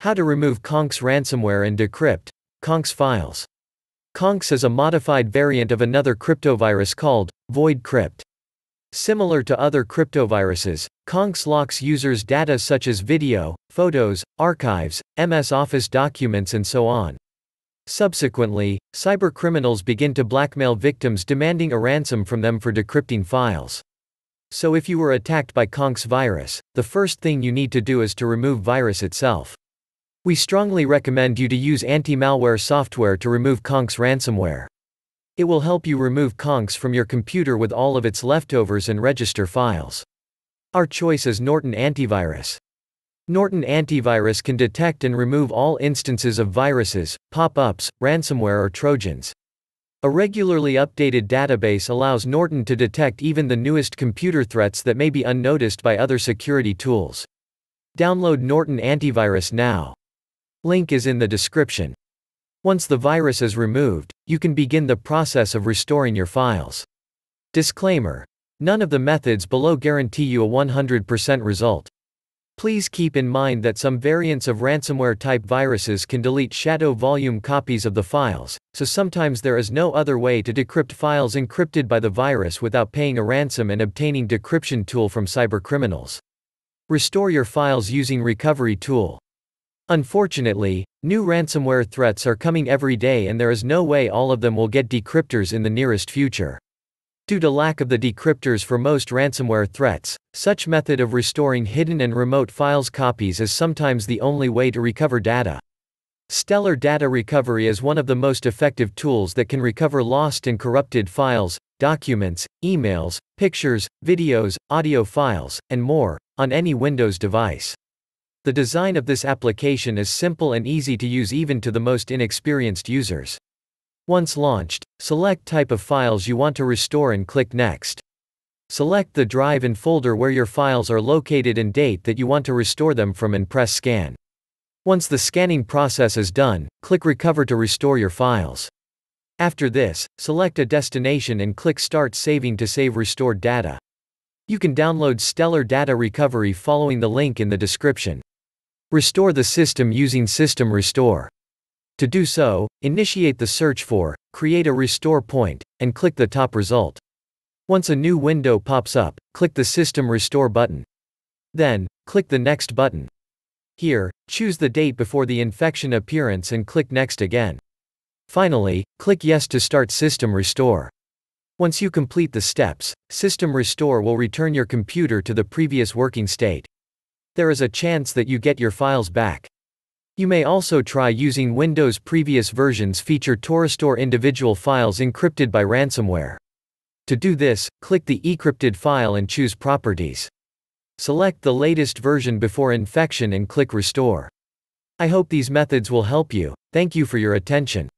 How to remove Konx ransomware and decrypt Konx files. Konx is a modified variant of another cryptovirus called decrypt. Similar to other cryptoviruses, Konx locks users' data such as video, photos, archives, MS Office documents and so on. Subsequently, cybercriminals begin to blackmail victims demanding a ransom from them for decrypting files. So if you were attacked by Konx virus, the first thing you need to do is to remove virus itself. We strongly recommend you to use anti-malware software to remove Konx ransomware. It will help you remove Konx from your computer with all of its leftovers and register files. Our choice is Norton Antivirus. Norton Antivirus can detect and remove all instances of viruses, pop-ups, ransomware or trojans. A regularly updated database allows Norton to detect even the newest computer threats that may be unnoticed by other security tools. Download Norton Antivirus now. Link is in the description. Once the virus is removed, you can begin the process of restoring your files. Disclaimer: none of the methods below guarantee you a 100% result. Please keep in mind that some variants of ransomware-type viruses can delete shadow volume copies of the files, so sometimes there is no other way to decrypt files encrypted by the virus without paying a ransom and obtaining decryption tool from cybercriminals. Restore your files using recovery tool. Unfortunately, new ransomware threats are coming every day and there is no way all of them will get decryptors in the nearest future. Due to lack of the decryptors for most ransomware threats, such method of restoring hidden and remote files copies is sometimes the only way to recover data. Stellar Data Recovery is one of the most effective tools that can recover lost and corrupted files, documents, emails, pictures, videos, audio files, and more, on any Windows device. The design of this application is simple and easy to use even to the most inexperienced users. Once launched, select type of files you want to restore and click Next. Select the drive and folder where your files are located and date that you want to restore them from and press Scan. Once the scanning process is done, click Recover to restore your files. After this, select a destination and click Start Saving to save restored data. You can download Stellar Data Recovery following the link in the description. Restore the system using System Restore. To do so, initiate the search for, create a restore point, and click the top result. Once a new window pops up, click the System Restore button. Then, click the Next button. Here, choose the date before the infection appearance and click Next again. Finally, click Yes to start System Restore. Once you complete the steps, System Restore will return your computer to the previous working state. There is a chance that you get your files back. You may also try using Windows previous versions feature to restore individual files encrypted by ransomware. To do this, click the encrypted file and choose Properties. Select the latest version before infection and click Restore. I hope these methods will help you. Thank you for your attention.